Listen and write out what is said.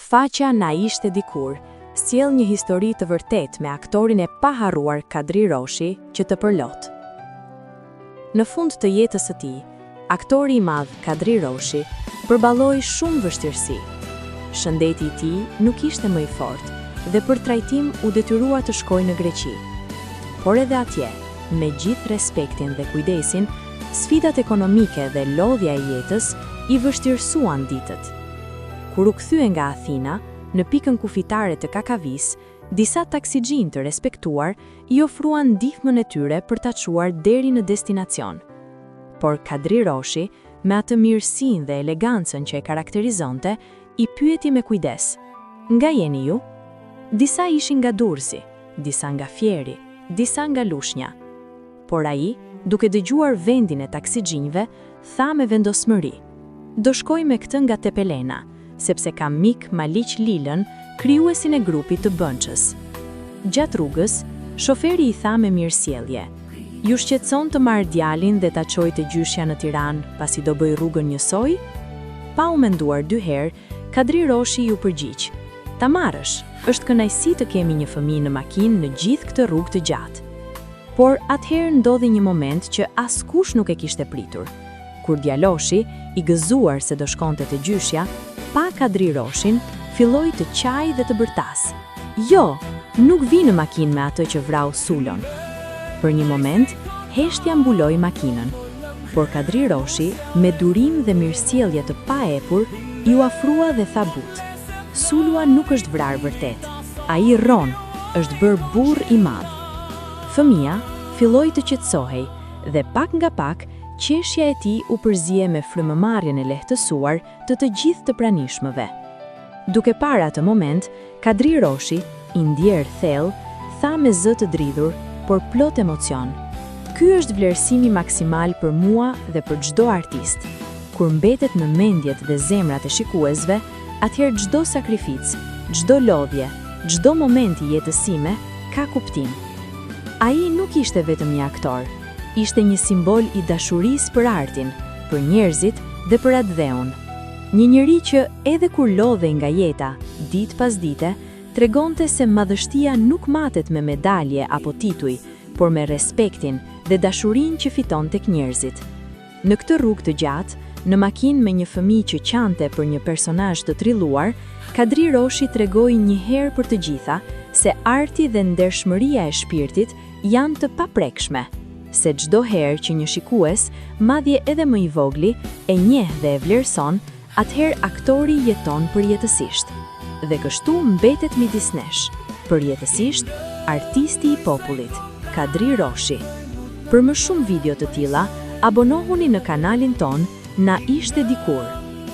Faqja na ishte dikur, sjell një histori të vërtet me aktorin e paharruar Kadri Roshi që të përlot. Në fund të jetës së tij, aktori i madh Kadri Roshi përballoi shumë vështirësi. Shëndeti i tij nuk ishte më i fortë dhe për trajtim u detyrua të shkojë në Greqi. Por edhe atje, me gjithë respektin dhe kujdesin, sfidat ekonomike dhe lodhja e jetës i vështirësuan ditët. Kur u kthye nga Athina, në pikën kufitare të Kakavis, disa taksigjinë të respektuar i ofruan ndihmën e tyre për ta çuar deri në destinacion. Por Kadri Roshi, me atë mirësinë dhe elegancën që e karakterizonte, i pyeti me kujdes: "Nga jeni ju?" Disa ishin nga Durrësi, disa nga Fieri, disa nga Lushnja. Por ai, duke dëgjuar vendin e taksigjinjve, tha me vendosmëri: "Do shkoj me këtë nga Tepelena, sepse kam mik Maliq Lilën, krijuesin e grupit të Bënçës." Gjatë rrugës, shoferi i tha me mirësjellje: "Ju shqetëson të marr djalin dhe ta çoj te gjyshja në Tiranë, pasi do bëj rrugën njësoj?" Pa u menduar dy herë, Kadri Roshi ju përgjigj: "Ta marrësh, është kënaqësi të kemi një fëmijë në makinë në gjithë këtë rrugë të gjatë." Por atëherë ndodhi një moment që askush nuk e kishte pritur. Kur djaloshi, i gëzuar se do shkonte te gjyshja, pa Kadri Roshin, filloi të qaj dhe të bërtas. "Jo, nuk vi në makinë me atë që vrau Sulon." Për një moment, heshtja mbuloi makinën, por Kadri Roshi, me durim dhe mirësjellje të paepur, ju afrua dhe tha butë: "Sulua nuk është vrarë vërtet. Ai rron, është bërë burr i madh." Fëmia filloi të qetësohej dhe pak nga pak qeshja e tij u përzie me frymëmarrjen e lehtësuar të gjithë të pranishmëve. Duke parë atë moment, Kadri Roshi, i ndjerë thellë, tha me zë të dridhur, por plot emocion: "Ky është vlerësimi maksimal për mua dhe për çdo artist. Kur mbetet në mendjet dhe zemrat e shikuesve, atëherë çdo sakrificë, çdo lodhje, çdo moment i jetës sime ka kuptim." Ai nuk ishte vetëm një aktor, ishte një simbol i dashurisë për artin, për njerëzit dhe për atë dheun. Një njeri që edhe kur lodhej nga jeta, ditë pas dite, tregonte se madhështia nuk matet me medalje apo tituj, por me respektin dhe dashurinë që fiton tek njerëzit. Në këtë rrugë të gjatë, në makinë me një fëmijë që qante për një personazh të trilluar, Kadri Roshi tregoi një herë për të gjitha se arti dhe ndershmëria e shpirtit janë të paprekshme, se çdo herë që një shikues, madje edhe më i vogli, e njeh dhe e vlerëson, atëherë aktori jeton përjetësisht. Dhe kështu mbetet midis nesh, përjetësisht, artisti i popullit, Kadri Roshi. Për më shumë video të tilla, abonohuni në kanalin ton Na ishte dikur.